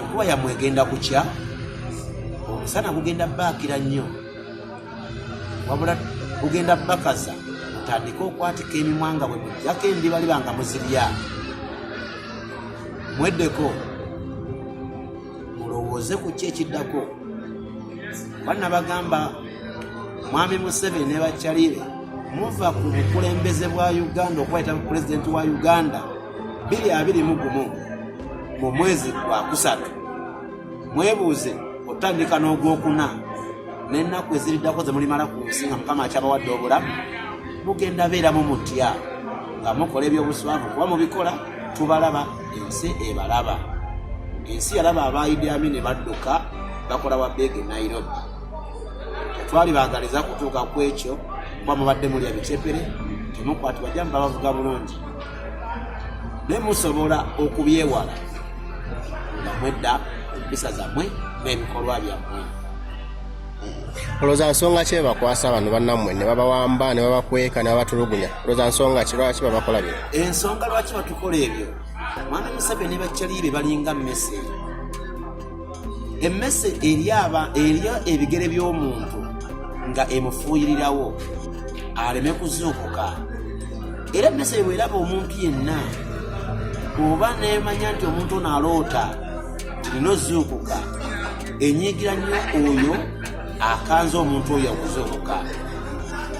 enkuba yammwe egenda kukya, omusana gugenda baakira nnyo, wabula gugenda bakaza, mutandike okwatika emimwa nga bwe mujjako endiba liba nga muzirya. Mweddeko mulowooze ku ki ekiddako. Banna bagamba Mwami Museveni ne Bakyalibe muva ku bukulembeze bwa Uganda okubayita pulezidenti wa Uganda 2021 mu mwezi gwa kusatu. Mwebuuze otandika n'ogwokuna n'ennaku eziriddako ze mulimala ku nsi nga Mukama akyabawadde obulamu, mugenda beeramu mutya nga mukola ebyobuswavu, kuba mubikola tubalaba, ensi ebalaba. Ensi yalaba aba Idi Amin ne badduka bakola wa bege Nairobi. Twali baagaliza kutuuka ku ekyo kuba mubadde mulya bicepere, temukwatibwa jamba bavuga bulungi, ne musobola okubyewala nga mwedda empisa zammwe n'ebikolwa byammwe. Olowooza nsonga ki bakwasa abantu bannammwe ne babawamba ne babakweka ne babatulugunya? Olowooza nsonga ki, lwaki babakola bino? Ensonga lwaki batukola ebyo, Mwami Museveni ne Bakyalibe balinga mmese. Emmese erya ebigere by'omuntu nga emufuuyirirawo aleme kuzuukuka. Era emmese bw'eraba omuntu yenna oba neemanya nti omuntu ono aloota tirina ozuukuka, enyiigira nnyo oyo akanza omuntu oyo okuzuukuka.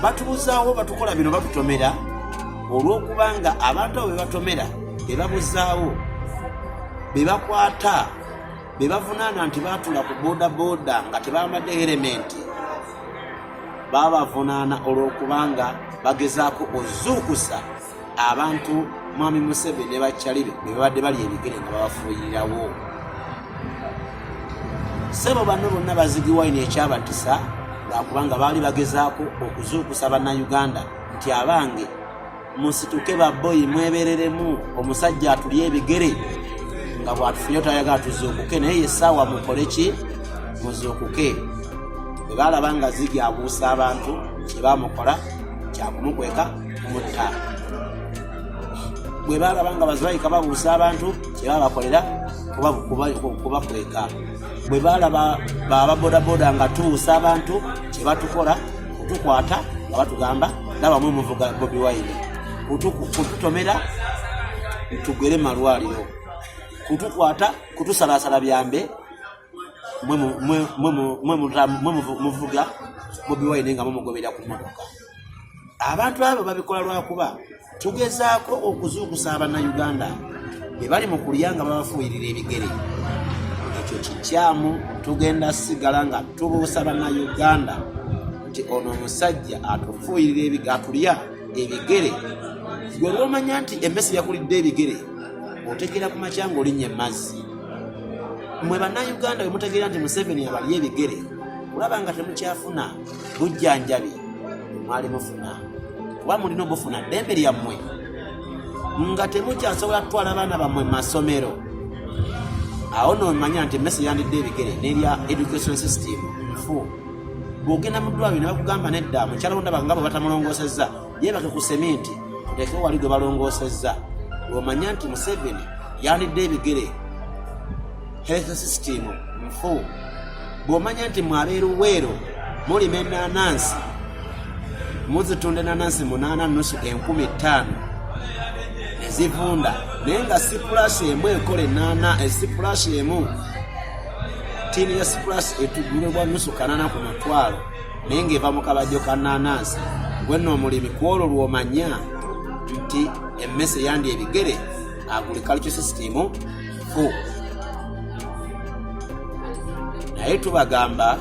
Batubuzaawo batukola bino batutomera olw'okubanga abantu abo be batomera be babuzaawo, be bakwata, be bavunaana nti baatula ku boodabooda nga tebambadde elementi, babavunaana olw'okubanga bagezaako ozuukusa abantu Mwami Museveni ne Bakyalibe be babadde bali ebigere nga babafuuyirirawo. Ssebo banno bonna bazigiwayini ekyabatisa lwakubanga baali bagezaako okuzuukusa bannayuganda nti abange musituke babboyi mwebereremu, omusajja atulye ebigere nga bwatufunye tayagala tuzuukuke, naye yessaawa mukole ki? Muzuukuke. Bwe baalaba nga zigi abuusa abantu, kye baamukola kyakumukweka kumutta. Bwe baalaba nga bazibayika babuusa abantu, kye baabakolera kubakweka. Bwe baalaba babodaboda nga tubuusa abantu, kye batukola kutukwata nga batugamba laba mwe muvuga Bobi Wine, kututomera tugere malwaliro, kutukwata kutusalaasala byambe muvuga Bobi Wine nga mumugobera ku mmotoka. Abantu abo babikola lwakuba tugezaako okuzuukusa Abannayuganda be bali mu kulya nga babafuuyirira ebigere. Ekyo kikyamu, tugenda sigala nga tubuusa Bannayuganda nti ono omusajja atufuuyirira atulya ebigere. Gwe lwomanya nti emmese yakulidde ebigere otegeera ku makya ng'olinnye mazzi. Mmwe Bannayuganda bwe mutegeera nti Museveni abalya ebigere, kulaba nga temukyafuna bujjanjabi mwali mufuna, kuba mulina obufuna ddembe lyammwe nga temukyasobola kutwala abaana bammwe mu masomero. Awo nomanya nti emmese yandidde ebigere n'erya education system nfu. Bw'ogenda mu ddwaliro ne bakugamba nedda mukyala wondaba nga bwe batamulongoosezza, yeebake ku seminti kuteekeo wali gwe balongoosezza, lw'omanya nti Museveni yandidde ebigere, health system nfu. Bw'omanya nti mwabeeruweero mulima ennaanansi, muzitunda ennaanansi 8.5 nezivunda, naye nga sipulaasi emu ekola sipulaasi emu tiini ya sipulaasi etugulibwa $800 ku mutwalo, naye ng'eva mu kabajjo ka nnaanansi. Gwenno omulimi kwolwo lw'omanya nti emmese yandi ebigere, agriculture system fu. Naye tubagamba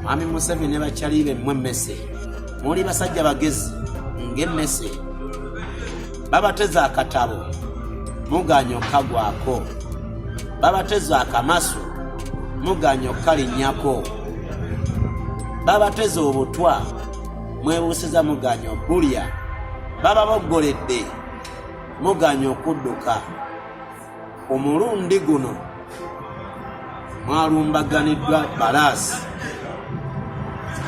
Mwami Museveni ne Bakyalibe mmwe emmese muli basajja bagezi ng'emmese, babateza akatabo muganya okagwako, babateza akamasu muganya okalinnyako, babateza obutwa mwebuusiza muganya okulya, bababoggoledde muganya okudduka. Omulundi guno mwalumbaganiddwa balaasi,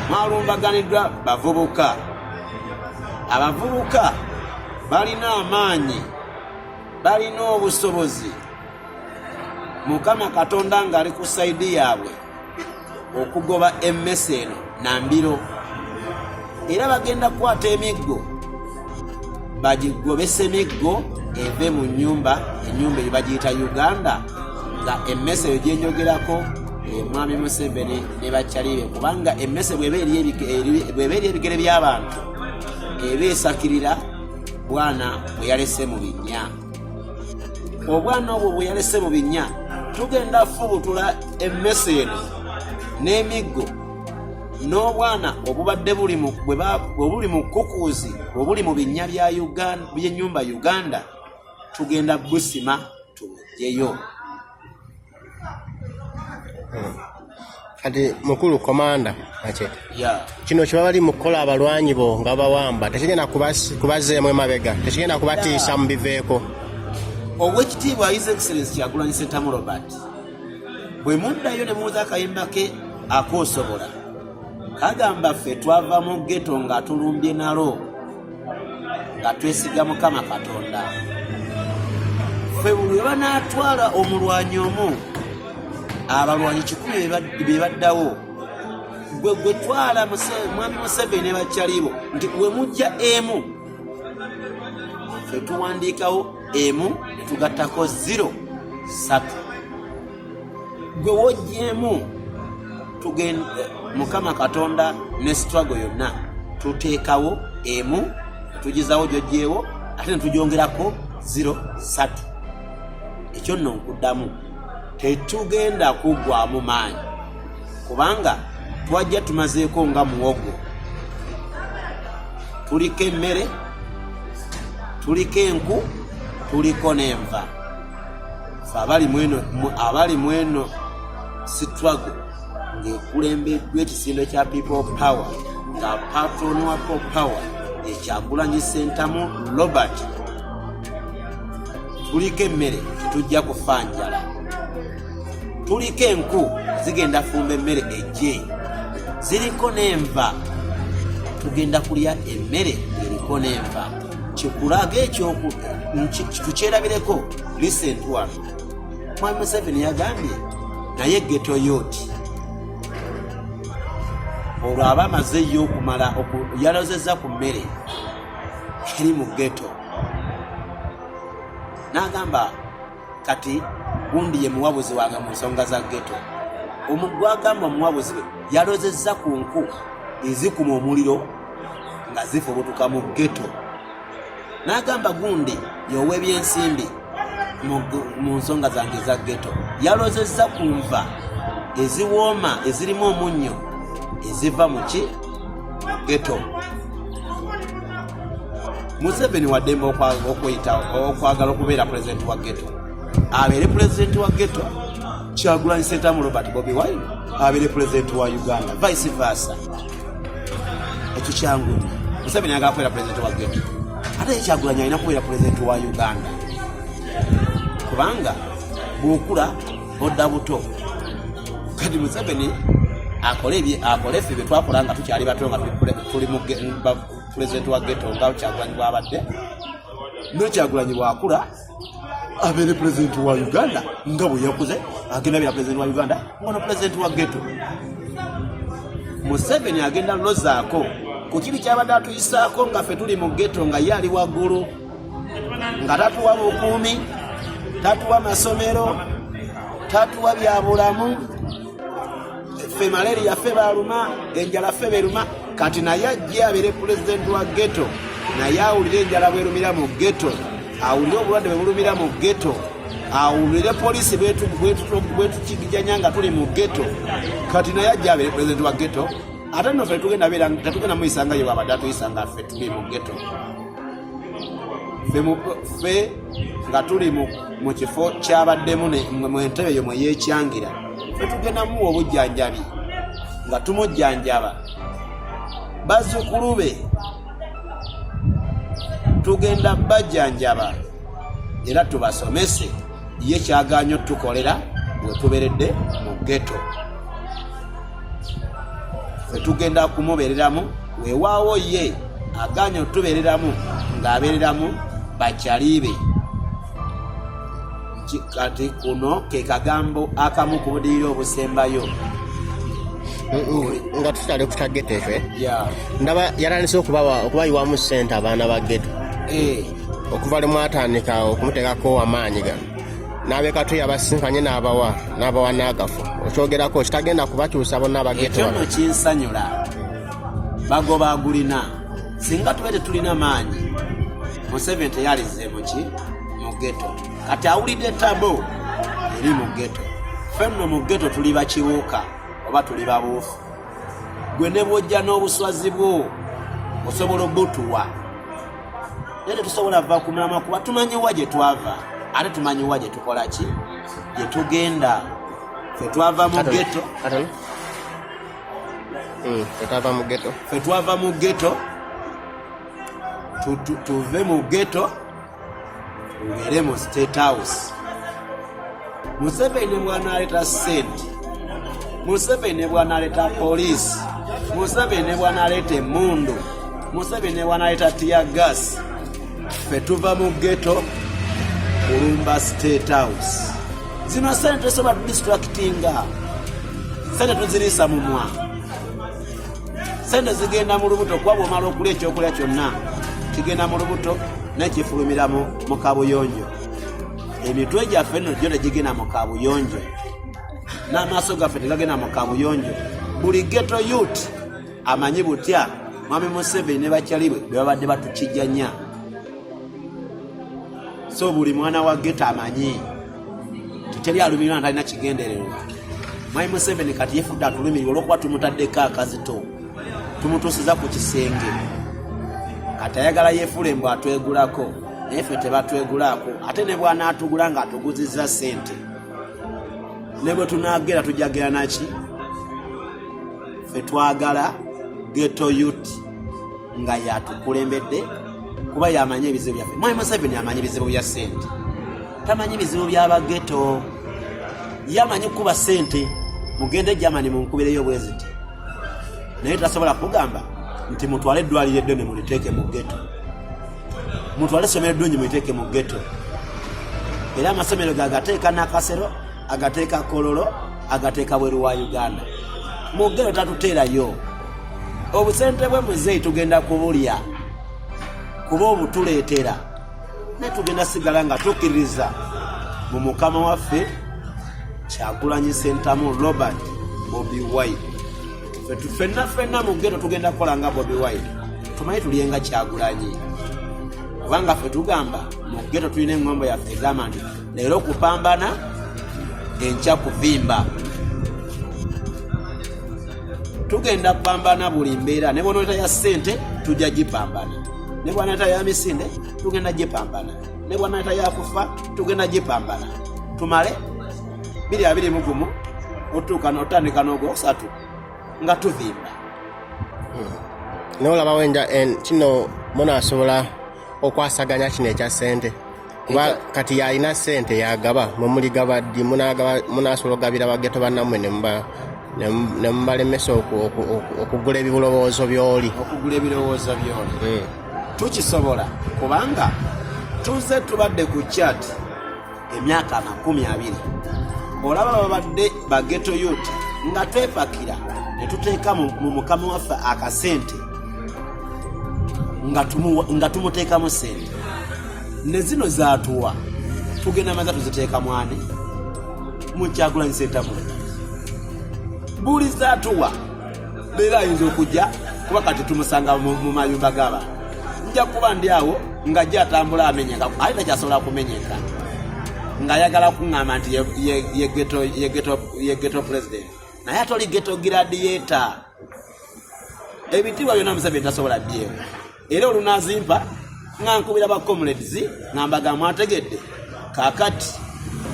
mwalumbaganiddwa bavubuka. Abavubuka balina amaanyi, balina obusobozi, Mukama Katonda ng'ali ku saidi yaabwe okugoba emmese eno nambiro, era bagenda kukwata emiggo bagigobese emiggo eve mu ennyumba eyo bagiyita Uganda, nga emmese eyo gyenyogerako Mwami Museveni ne bakyalibe, kubanga emmese bw'eba eri ebigere by'abantu eba esakirira bwana bwe yalese mu binnya. Obwana obwo bwe yalese mu binnya tugenda fubutula emmese eno n'emiggo n'obwana obubadde buli mu kukuuzi obuli mu binnya by'ennyumba Uganda, tugenda busima tujeyo. Kati mukulu komanda kino kye bali mukola abalwanyi bo nga bawamba tekigenda kubazeemu emabega, tekigenda kubatiisa mu biveeko. Oweekitiibwa His Excellency Kyagulanyi Ssentamu Robert bwe muddayo ne muwuza akayimba ke akoosobola kagamba ffe twava mu ghetto nga tulumbye nalo nga twesiga Mukama Katonda. Ffe buli we banaatwala omulwanyi omu, abalwanyi 10 be baddawo, gwe twala Mwami Museveni ne bakyalibo nti we mujja emu, ffe tuwandiikawo emu ne tugattako 0 3. Gwe wojjeemu tugenda Mukama Katonda ne struggle yonna tuteekawo emu tugizawo gyojjeewo ate ne tugyongerako 0 3. Ekyo nno nkuddamu tetugenda kuggwaamu maanyi, kubanga twajja tumazeeko nga muwogo. Tuliko emmere, tuliko enku, tuliko n'enva. Ffe abali mweno struggle ng'ekulembeddwa ekisinde kya People Power, nga patron wa People Power Kyagulanyi Ssentamu Robert. Tuliko emmere tetujja kufa njala, tuliko enku zigenda fumba emmere ejje, ziriko n'enva tugenda kulya emmere eriko n'enva. Kikulaga ekyo tukyerabireko. Recent one Mwami Museveni yagambye naye ghetto youth olwo aba amazeyo okumala yalozezza ku mmere eri mu ghetto. N'agamba kati gundi ye muwabuzi wange mu nsonga za ghetto. Omugwa agamba omuwabuzi we yalozezza ku nku ezikuma omuliro nga zifubutuka mu ghetto. N'agamba gundi yowe ebyensimbi mu nsonga zange za ghetto. Yalozezza ku nva eziwooma ezirimu omunnyo eziva mu ghetto. Museveni waddembe okwagala okubeera pulezidenti wa ghetto, abeere pulezidenti wa ghetto. Kyagulanyi Ssentamu Robert Bobi Wine abeere pulezidenti wa Uganda, vice versa. Ekyo kyangu Museveni agala kubeera pulezidenti wa ghetto, ate Kyagulanyi alina kubeera pulezidenti wa Uganda, kubanga bw'okula odda buto. Kati Museveni akole ffe bye twakola nga tukyali bato nga tuli mu pulezidenti wa ghetto nga Kyagulanyi bw'abadde, no Kyagulanyi bw'akula abeere pulezidenti wa Uganda nga bwe yakuze agenda abeera pulezidenti wa Uganda ngono pulezidenti wa ghetto. Museveni agenda lozaako ku kiri kyabadde atuyisaako nga ffe tuli mu ghetto nga ye ali waggulu, nga tatuwa bukuumi, tatuwa masomero, tatuwa byabulamu. Ffe malaria ffe baluma, enjala ffe beruma. Kati naye ajje abeere pulezidenti wa ghetto, naye awulire enjala bwerumira mu ghetto, awulire obulwadde bwe bulumira mu ghetto, awulire poliisi bwetukigijanya nga tuli mu ghetto. Kati naye ajje abeere pulezidenti wa ghetto, ate nno ffe tetugenda muyisanga ye bwabadde atuyisanga ffe tuli mu ghetto. Ffe nga tuli mu kifo kyabaddemu mu ntebe eyo mwe yeekyangira, ffe tugenda muwa obujjanjabi nga tumujjanjaba. Bazzukulu be tugenda bajjanjaba era tubasomese ye kyagaanyo tukolera bwe tuberedde mu ghetto. Ffe tugenda kumubeereramu, weewaawo ye agaanyo otubeereramu ng'abeereramu bakyalibe. kati kuno ke kagambo akamu ku budiriro obusembayo nga tutale ku tagete efe yeah. Ndaba yalanise okubayiwamu ssente abaana ba geto okuva le mwatandika okumuteekako amaanyi gano n'abekatu yabasinkanye n'abawa n'agafu okyogerako kitagenda kubakyusa bonna abageto ekyo nno kinsanyula bagoba agulina singa tube tetulina maanyi Museveni teyalize mu geto kati awulidde tabo eri mu geto fenno mu geto tuli bakiwuka oba tuli babuufu gwe ne bwojja n'obuswazi bwo osobola obutuwa naye tetusobola va ku mulama kuba tumanyiwa gye twava ate tumanyiwa gye tukola ki gye tugenda fe twava mu geto fe twava mu geto tuve mu geto tugere mu State House. Museveni bw'analeeta ssente, Museveni bw'analeeta poliisi, Museveni bw'analeeta emmundu, Museveni bw'analeeta tear gas, fe tuva mu geto kulumba State House. Zino ssente soba tudistractinga, ssente tuziriisa mu mwa, ssente zigenda mu lubuto kuba bw'omala okulya ekyokulya kyonna kigenda mu lubuto nekifulumira mu kabuyonjo. Emitwe gyaffe nno gyo tegigenda mu kabuyonjo, n'amaaso gaffe tegagenda mu kabuyonjo. Buli ghetto youth amanyi butya Mwami Museveni ne bakyali bwe babadde batukijjanya. So buli mwana wa ghetto amanyi teri alumirwa ntalina kigendererwa. Mwami Museveni kati yefudde atulumirwa olw'okuba tumutaddeko akazito, tumutuusiza ku kisenge. Kati ayagala yeefule mbw atwegulako, naye ffe tebatwegulako. Ate ne bw'anaatugula ng'atuguzizza ssente, ne bwe tunaagera tujagera naki? Ffe twagala ghetto youth nga yatukulembedde kuba yamanyi ebizibu byaffe. Mwami Museveni amanyi ebizibu bya ssente, tamanyi bizibu by'abageto. Yamanyi kuba ssente, mugende Germany munkubireyo bweziti, naye tasobola kugamba nti mutwale eddwaliro eddene muliteeke mu ghetto, mutwale essomero eddungi muliteeke mu ghetto. Era amasomero gagateeka Nakasero, agateeka Kololo, agateeka bweru wa Uganda. Mu ghetto tatuteerayo. Obusente bwe muzeeyi tugenda kubulya kuba obutuleetera, naye tugenda sigala nga tukkiririza mu mukama waffe Kyagulanyi Ssentamu Robert Bobi Wine. Ffenna mu ghetto tugenda kukola nga Bobi Wine, tumanyi tulyenga Kyagulanyi. Kubanga ffe tugamba mu ghetto tulina eŋŋombo yaffe egamba nti leero kupambana, enkya kuvimba. Tugenda kupambana buli mbeera, ne bw'onooleta ya ssente tujja gipambana, ne bw'anooleta ya misinde tugenda gipambana, ne bw'anooleta ya kufa tugenda gipambana. Tumale 2021 otuuka n'otandika n'ogwokusatu nga tuvimba. N'olaba wenja kino munaasobola okwasaganya kino ekya ssente kuba kati yalina ssente yagaba mumuligaba ddi munaasobola ogabira bageto bannammwe ne mubalemesa okugula ebirowoozo by'oli. Tukisobola kubanga tuze tubadde ku chat emyaka 20. Olaba babadde bageto youth nga twepakira ne tuteeka mu mukama waffe akasente nga tumuteekamu ssente, ne zino zaatuwa tugenda maza tuziteeka mwani mu Kyagulanyi Ssentamu. Buli zaatuwa beera ayinza okujja kuba kati tumusanga mu mayumba g'abantu. Nja kuba ndi awo nga jja atambula amenyeka, ate takyasobola kumenyeka, ng'ayagala kuŋŋamba nti ye ghetto president, naye atoli ghetto gladiator. Ebitiibwa byonna Museveni tasobola byewo. Era olunazimpa nga nkubira ba comrades nga mbaga mwategedde kaakati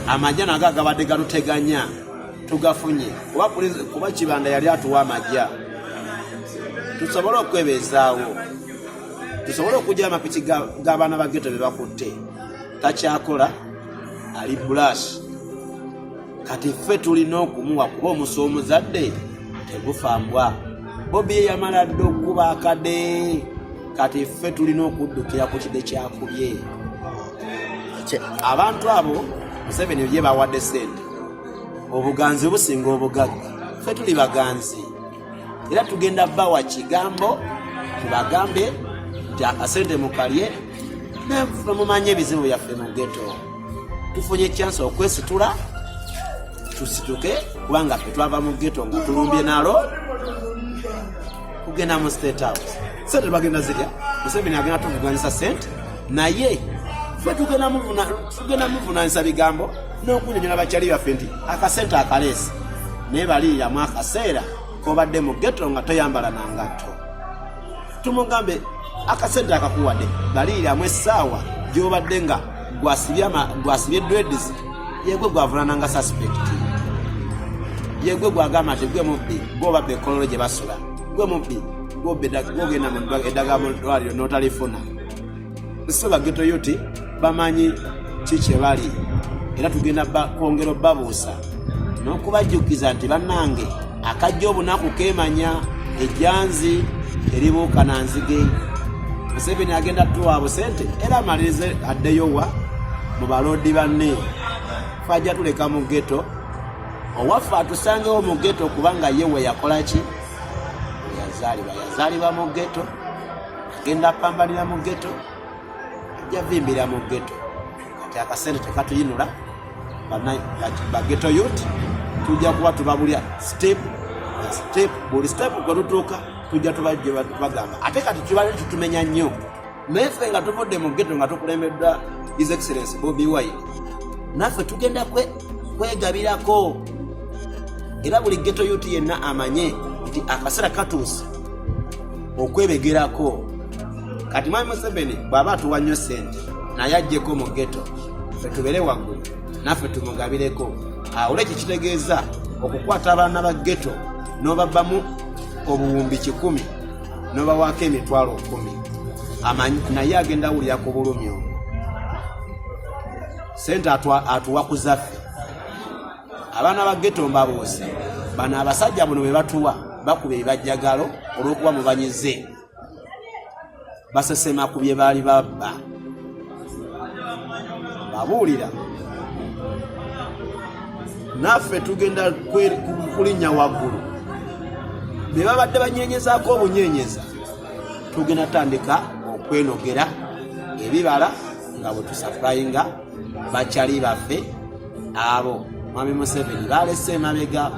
amajja nago agabadde galuteganya tugafunye kuba Kibanda yali atuwa amajja, tusobole okwebeezaawo, tusobole okujja amapiki g'abaana ba ghetto be bakutte. Takyakola, ali bulash. Kati ffe tulina okumuwa kuba omusu omuzadde tegufambwa. Bobi yamala dde okuba akadde, kati ffe tulina okuddukira ku kide kyakubye. Abantu abo Museveni ye bawadde ssente obuganzi businga obugagga ffe tuli baganzi era tugenda bawa kigambo tubagambe nti akasente mukalye nefe mumanye ebizibu byaffe mu ghetto tufunye chance okwesitula tusituke kubanga ffe twava mu ghetto nga tulumbye nalo kugenda mu State House sente bagenda zirya Museveni agenda tuvuganyisa sente naye ffe tugenda muvunanyisa bigambo n'okunyonyola bakyali baffe nti akasente akaleesi naye baliiramu akaseera kobadde mu ghetto nga toyambala nangatto tumugambe akasente akakuwadde baliiramu essaawa gyobadde nga gwasibye dreads yegwe gwavulananga suspect yegwe gwagamba nti gwe mubbi gwobabba ekololo gye basula gwe mubbi gwogenda mu eddagala mu ddwaliro n'otalifuna so baghetto youth bamanyi kiki bali era tugenda kwongera obbabuusa n'okubajjukiza nti bannange akajja obunaku keemanya ejjanzi eribuuka na nzige Museveni agenda tuwa busente era amalirize addeyowa mu baloodi banne fajja tuleka mu ghetto owaffe atusangewo mu ghetto kubanga yewe yakola ki yazaalibwa mu ghetto agenda pambalira mu ghetto ajja vimbira mu ghetto kati akasente tekatuyinula baghetto youth tujja kuba tubabulya step buli step kwe tutuuka tujja tubagamba ate kati tubale tutumenya nnyo naye ffe nga tuvudde mu ghetto nga tukulembeddwa His Excellency Bobi Wine naffe tugenda kwegabirako era buli ghetto youth yenna amanye nti akaseera katuuse okwebegerako kati Mwami Museveni bw'aba atuwa nnyo ssente naye ajjeko mu ghetto ffe tubeere waggulu naffe tumugabireko olwekyo kitegeeza okukwata abaana ba ghetto n'obabbamu obuwumbi 100 n'obawaako emitwalo 10 naye agenda wulira ku bulumi obwo ssente atuwa ku zaffe abaana ba ghetto mbabuusa bano abasajja buno be batuwa bakuba ebibajjagalo olw'okuba mubanyize basesema ku bye baali babba babuulira naffe tugenda kulinnya waggulu be babadde banyenyezaako obunyenyeza tugenda tandika okwenogera ebibala nga bwe tusaplayinga bakyali baffe abo Mwami Museveni balese emabega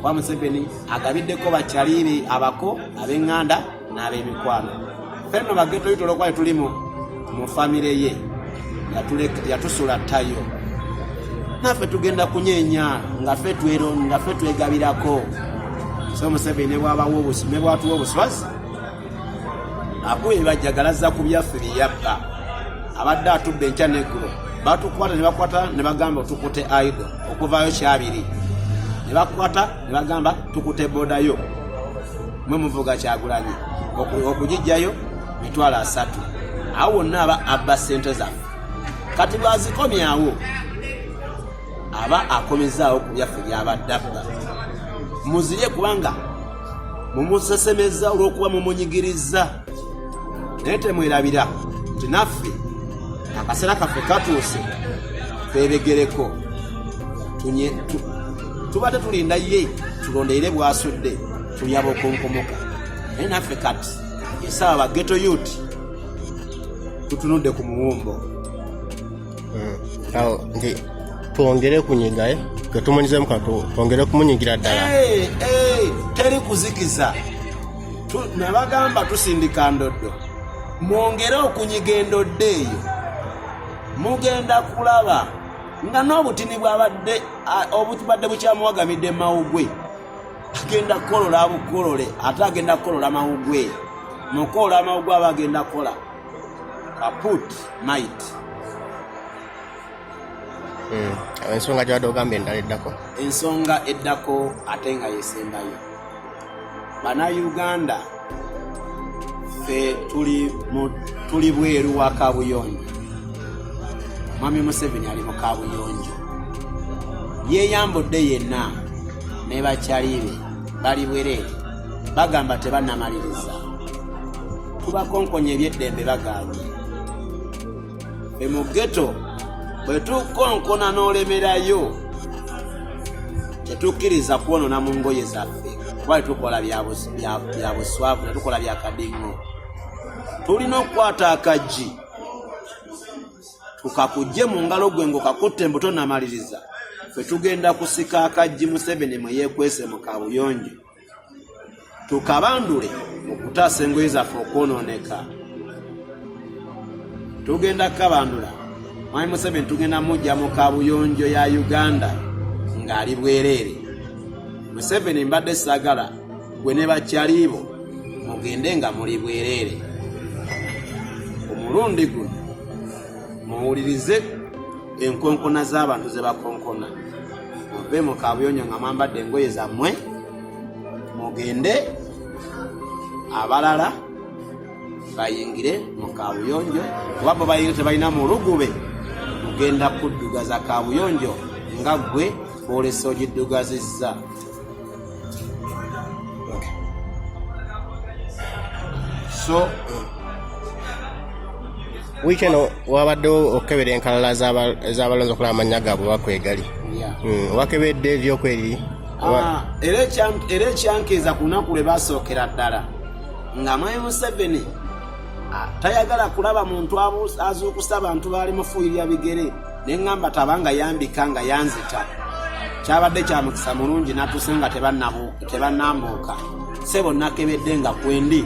kwa Museveni agabiddeko bakyali be abako ab'eŋŋanda n'ab'emikwano fenno baghetto yuto olwokuba tuli mu famire ye yatusula tayo naffe tugenda kunyeenya nga ffe twegabirako so Museveni bwabawo obusime bwatuwa obuswazi akuba ebibajjagalazza ku byaffe byeyabba abadde atudde enkya neggulo batukwata ne bakwata ne bagamba tukute aido okuvaayo kyabiri ne bakwata ne bagamba tukute bodayo mwe muvuga Kyagulanyi okugijjayo mitwalo 3 awo wonna abba ssente zaffe kati bwazikomyawo aba akomezaawo ku byaffe byabadde abba muzirye kubanga mumusesemeza olw'okuba mumunyigiriza naye temwerabira nti naffe akaseera kaffe katuuse twebegereko tubadde tulinda ye tulondeere bwasudde tulyaba okunkomoka naye naffe kati yesaba ba ghetto youth tutunudde ku muwumbo awo nti twongere kunyiga ketumanyizemu twongere kumunyigira ddala teri kuzikiza nabagamba tusindika ndoddo mwongere okunyiga endoddo eyo mugenda kulaba nga n'obutini obutubadde bukyamuwagamidde mawugwe agenda kukolola abukolole ate agenda kukolola mawugwe mukolola amawugwe aba agenda kukola kaput might ensonga gyabadde ogamba endala eddako ensonga eddako ate nga yesembayo Bannayuganda ffe tuli bweru wa Kabuyonjo Mwami Museveni ali mu Kabuyonjo yeeyambudde yenna ne bakyali be bali bwereere bagamba tebannamaliriza tubakonkonya ebyeddembe baganye be mu ghetto bwe tukonkona n'olemerayo tetukkiriza kwonona mu ngoye zaffe kuba tukola bya buswavu tetukola bya kadingo. Tulina okukwata akaggi tukakujje mu ngalo gwe ng'okakutte mbuto namaliriza ffe tugenda kusika akaggi Museveni mwe yeekwese mu kabuyonjo tukabandule okutaasa engoye zaffe okwonooneka. Tugenda kabandula Mwami Museveni tugenda mujja mu kabuyonjo ya Uganda ng'ali bwereere. Museveni mbadde saagala gwe ne bakyaliibo mugende nga muli bwereere. Omulundi guno muwulirize enkonkona z'abantu ze bakonkona. Muve mu kabuyonjo nga mwambadde engoye zammwe mugende, abalala bayingire mu kabuyonjo kuba bo bayingire tebalina mulugube. Mugenda kuddugaza kabuyonjo nga ggwe bw'olese ogiddugazizza. So wiiki eno wabaddewo okukebera enkalala ez'abalonzi okulaba amannya gaabwe bakwegali. Wakebedde ebyokweri era ekyankiza ku lunaku lwe basookera ddala nga Mwami Museveni tayagala kulaba muntu azuukusa abantu baali mufuuyirira bigere neŋŋamba tabanga yambika nga yanzita. Kyabadde kya mukisa mulungi natuse nga tebannambuuka. Ssebo nakebedde nga kwendi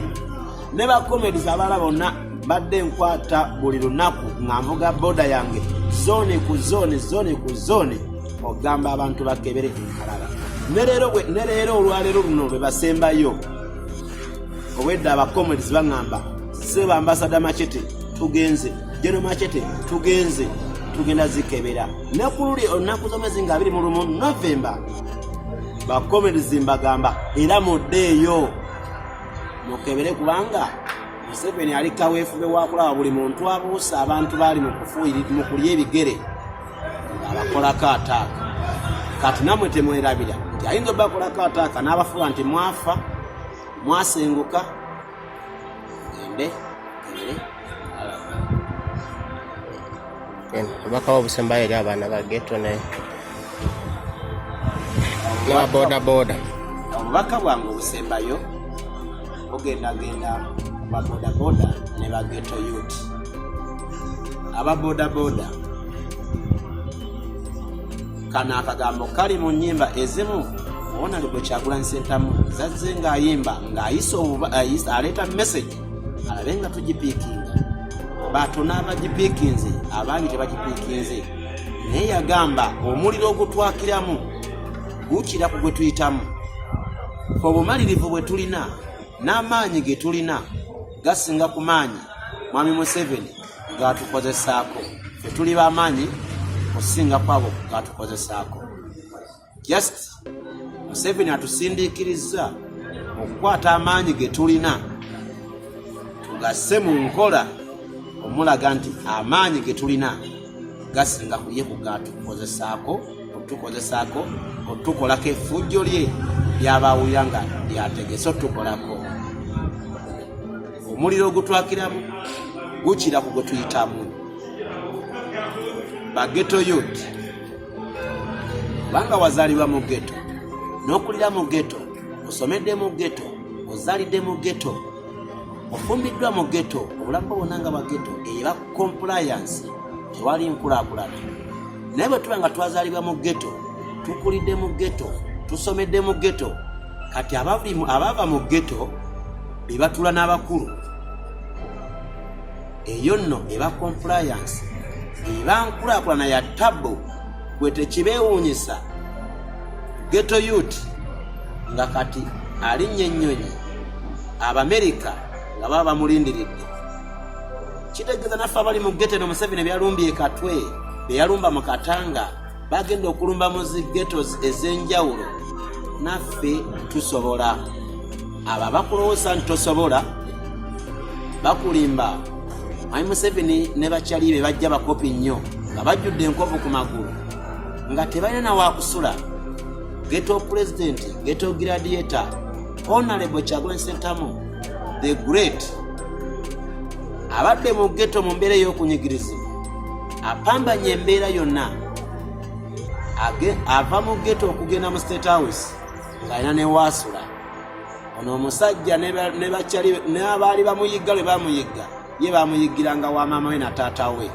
ne bakomedizi abalala bonna badde nkwata buli lunaku nga nvuga boda yange zooni ku zooni ogamba abantu bakebere enkalala. Ne leero olwaleero luno lwe basembayo obwedda abakomedizi baŋŋamba Ssebo Ambassador Machete tugenze, General Machete tugenze, tugenda zikebera. Ne ku luli olunaku z'omwezi nga 21 November bakomedizi mbagamba era muddeeyo mukebere kubanga Museveni ali kaweefube wa kulaba buli muntu abuusa abantu baali mu kulya ebigere ng'abakolako ataaka. Kati namwe temwerabira nti ayinza obbakolako ataaka n'abafuula nti mwafa mwasenguka gende kebere. Obubaka obusembayo eri abaana ba ghetto n'ababoodabooda. Obubaka bwange obusembayo bugendagenda baboodabooda ne ba ghetto youth. Ababoodabooda kano akagambo kali mu nnyimba ezimu Honorable Kyagulanyi Ssentamu zazze ng'ayimba ng'ayisa aleeta message alabe nga tugipiikinga. Batono abagipiikinze abangi tebagipiikinze naye yagamba omuliro ogutwakiramu gukira ku gwe tuyitamu. Obumalirivu bwe tulina n'amaanyi ge tulina gasinga ku maanyi Mwami Museveni gatukozesaako. Ffe tuli b'amaanyi okusinga kwabo gatukozesaako. Just Museveni atusindiikiriza okukwata amaanyi ge tulina tugasse mu nkola omulaga nti amaanyi ge tulina gasinga ku ye kugatukozesaako otukolako effujjo lye ly'abawulira nga lyategese otukolako. Omuliro ogutwakiramu gukira ku gwe tuyitamu. Ba ghetto youth kubanga wazaalibwa mu ghetto n'okulira mu ghetto osomedde mu ghetto ozaalidde mu ghetto ofumbiddwa mu ghetto obulamu bwonna nga bwa ghetto era compliance tewali nkulaakulana. Naye bwe tuba nga twazaalibwa mu ghetto tukulidde mu ghetto tusomedde mu ghetto kati abaava mu ghetto be batula n'abakulu eyo nno eba compliance eba nkulaakulana ya tabbo gwe tekibeewuunyisa. Ghetto youth nga kati alinnya ennyonyi Abamerika nga baba bamulindiridde. Kitegeeza naffe abali mu ghetto eno Museveni byalumbye Katwe beyalumba mu Katanga bagenda okulumba mu zi ghettos ez'enjawulo. Naffe tusobola. Abo bakulowooza nti tosobola bakulimba. Mwami Museveni ne bakyalibe bajja bakopi nnyo nga bajjudde enkovu ku magulu nga tebalina na waakusula. Ghetto president, ghetto gladiator, Honorable Kyagulanyi Ssentamu the great abadde mu ghetto mu mbeera ey'okunyigirizibwa apambanya embeera yonna ava mu ghetto okugenda mu State House ng'alina ne waasula. Ono omusajja n'abaali bamuyigga lwe bamuyigga, ye bamuyigiranga wa maama we na taata we,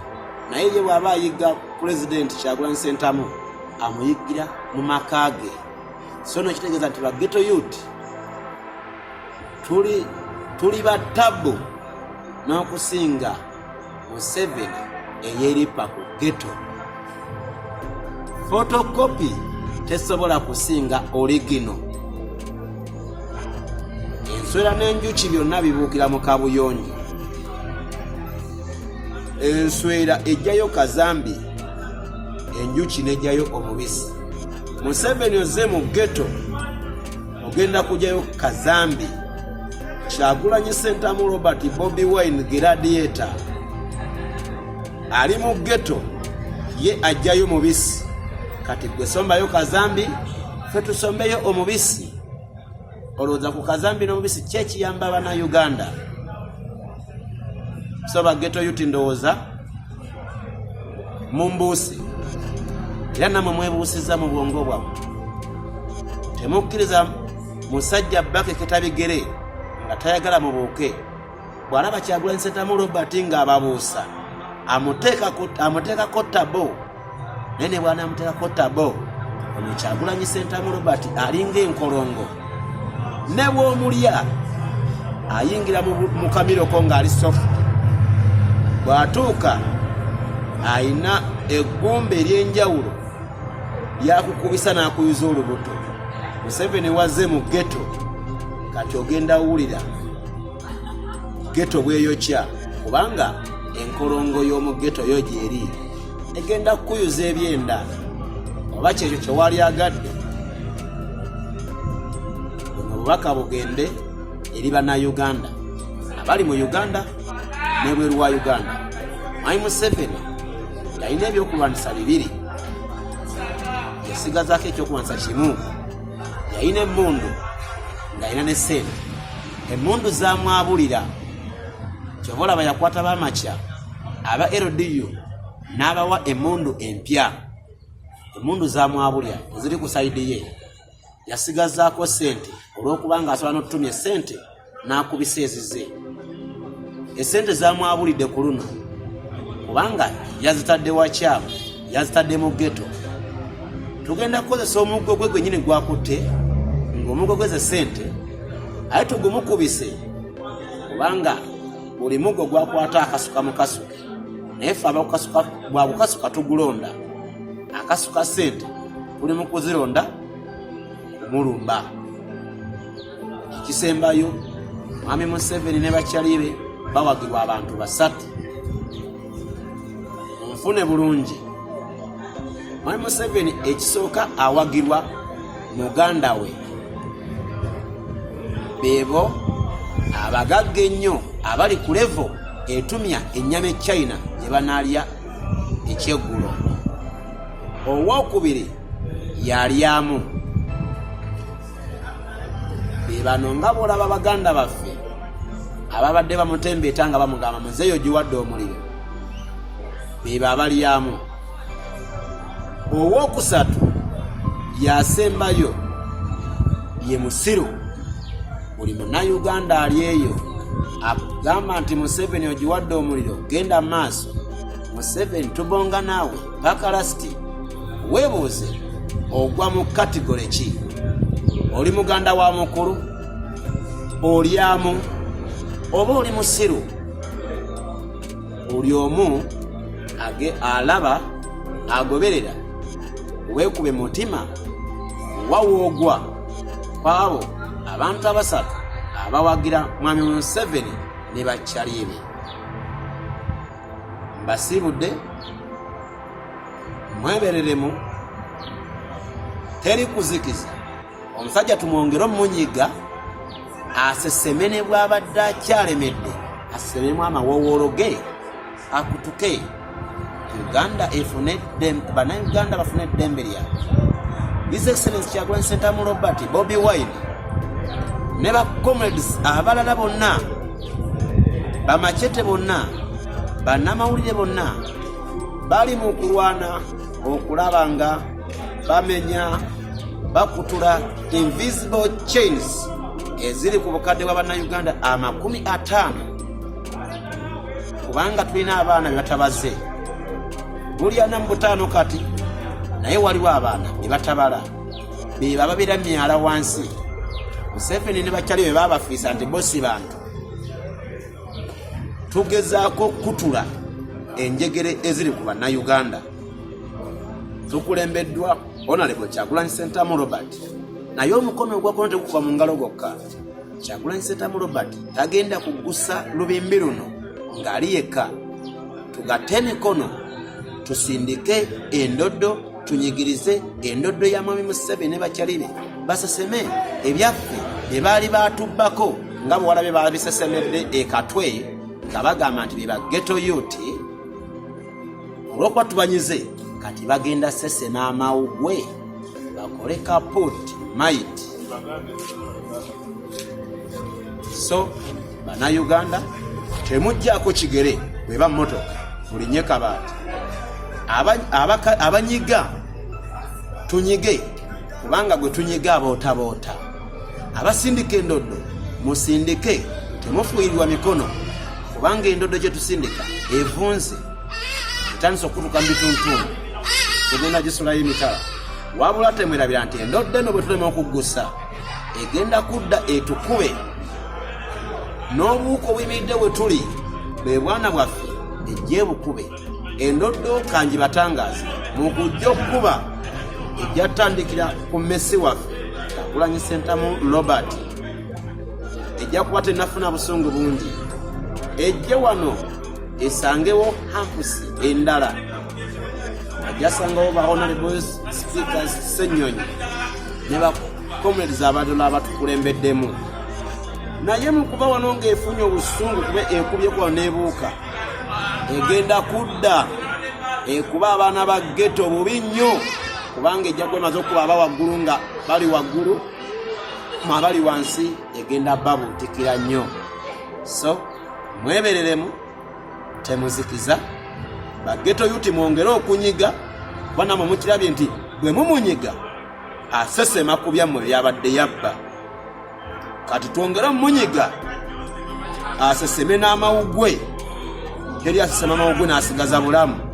naye ye bw'aba ayigga Pulezidenti Kyagulanyi Ssentamu amuyiggira mu maka ge. So no kitegeeza nti ba ghetto youth tuli batabbu n'okusinga Museveni eyeripa ku ghetto. Photocopy tesobola kusinga original. Enswera n'enjuki byonna bibuukira mu kabuyonjo. Enswera ejjayo kazambi, enjuki n'ejjayo omubisi. Museveni ozze mu ghetto ogenda kujjayo kazambi. Kyagulanyi Ssentamu Robert Bobi Wine Gladiator ali mu ghetto, ye ajjayo mubisi. Kati gwe sombayo kazambi, ffe tusombeyo omubisi. Olowooza ku kazambi n'omubisi kye kiyamba abana Uganda? So ba ghetto youth ndowooza mumbuusi, era namwe mwebuusiza mu bwongo bwammwe. Temukkiriza musajja Bakeketa bigere nga tayagala mubuuke. Bw'alaba Kyagulanyi Ssentamu Robert ng'ababuusa, amuteekako tabo. Nene bwana amuteekako tabo, ono Kyagulanyi Ssentamu Robert alinga enkolongo. Ne bw'omulya ayingira mu kamiroko ng'ali soft. Bw'atuuka ayina eggumba ery'enjawulo lyakukubisa n'akuyuza olubuto. Museveni wazze mu ghetto, kati ogenda wulira ghetto bweyokya, kubanga enkolongo y'omu ghetto yo gyeri egenda kukuyuza ebyenda oba kyekyo kye wali agadde. Buno bubaka bugende eri bannayuganda abali mu Uganda n'ebweru wa Uganda. Mwami Museveni yalina ebyokulwanisa bibiri, yasigazaako ekyokulwanisa kimu. Yalina emmundu ng'alina ne ssente. Emmundu zaamwabulira, kyova olaba yakwata b'amakya aba LDU n'abawa emmundu empya. Emmundu zaamwabulira eziri ku sayidi ye, yasigazaako ssente olw'okubanga asobola n'otutumya essente n'akubisa ezize. Essente zaamwabulidde ku luno kubanga yazitadde wakyamu, yazitadde mu ghetto. Tugenda kukozesa omuggo gwe gwennyini gwakutte, ng'omuggo gweze ssente, aye tugumukubise kubanga buli muggo gwakwata akasuka mu kasuke, naye ffe bwabukasuka tugulonda. Akasuka ssente tuli mu kuzironda kumulumba. Ekisembayo, Mwami Museveni ne bakyali be bawagirwa abantu 3. Munfune bulungi, Mwami Museveni ekisooka awagirwa muganda we beebo abagagga ennyo abali ku levo etumya ennyama e China gye banaalya ekyeggulo. Owookubiri yalyamu. Be bano nga bw'olaba baganda baffe ababadde bamutembeeta nga bamugamba muzeeyo giwadde omuliro, be abalyamu. Owookusatu yasembayo ye musiru. Buli munnayuganda ali eyo agamba nti Museveni ogiwadde omuliro, genda maaso. Museveni tubonga naawe paka lasiti. Weebuuze ogwa mu kategore ki? Oli muganda wa mukulu, olyamu, oba oli musiru? Oli omu alaba agoberera. Weekube mutima wawoogwa kwabo abantu abasatu abawagira Mwami Museveni ne bakyali be. Mbasibudde, mwebereremu, teri kuzikiza. Omusajja tumwongere omunyiga aseseme ne bw'abadde akyalemedde, asesememu amawowoolo ge akutuke. Uganda efune bannayuganda bafune eddembe lyabwe. His Excellency Kyagulanyi Ssentamu Robert Bobi Wine ne ba comrades abalala bonna, bamachete bonna, bannamawulire bonna bali mu kulwana okulaba nga bamenya bakutula invisible chains eziri ku bukadde bwa bannayuganda 50 kubanga tulina abaana bebatabaze buli ana mu butaano kati naye waliwo abaana bebatabala beba babeera myala wansi Museveni ne bakyali be babafiisa nti bosi bantu tugezaako kutula enjegere eziri ku bannayuganda tukulembeddwa Honorable Kyagulanyi Ssentamu Robert naye omukono ogwakono tegukuba mu ngalo gokka. Kyagulanyi Ssentamu Robert tagenda kugusa lubimbi luno ng'ali yekka. Tugatte emikono tusindike endoddo tunyigirize endoddo ya Mwami Museveni ne bakyali be baseseme ebyaffe bye baali batubbako nga bwe walabe babisesemedde ekatwe nga bagamba nti bye ghetto youth olw'okuba tubanyize kati bagenda sesema amawugwe bakole kaput might. So bannayuganda temujjaako kigere bweba mmotoka mulinye kabaati abanyiga tunyige kubanga gwe tunyiga abootaboota abasindika endoddo musindike temufuirirwa mikono kubanga endoddo gye tusindika evunze etandisa okutuuka mu bituntumu egenda gisulayo emitala wabula temwerabira nti endoddo eno bwe tulema okuggusa egenda kudda etukube n'obuuko bwimiridde we tuli bwe bwana bwaffe ejje bukube endoddo kanji batangaazi mu kujja okukuba ejja tandikira ku mmesi waffe Kyagulanyi Ssentamu Robert ejja kuba tenafuna busungu bungi ejje wano esangewo hampusi endala ajasangawo ba honorable speakers Ssenyonyi ne ba comrades abadala abatukulembeddemu naye mu kuba wano ng'efunye obusungu kube ekubyeko neebuuka egenda kudda ekuba abaana ba ghetto bubi nnyo kubanga ejja kwemaze okuba aba waggulu nga bali waggulu abali wansi egenda babuutikira nnyo. So mwebereremu temuzikiza ba ghetto youth mwongere okunyiga banamwe mukirabye nti bwe mumunyiga asesema ku byammwe byabadde yabba kati twongere mumunyiga aseseme n'amawugwe teri asesema amawugwe n'asigaza bulamu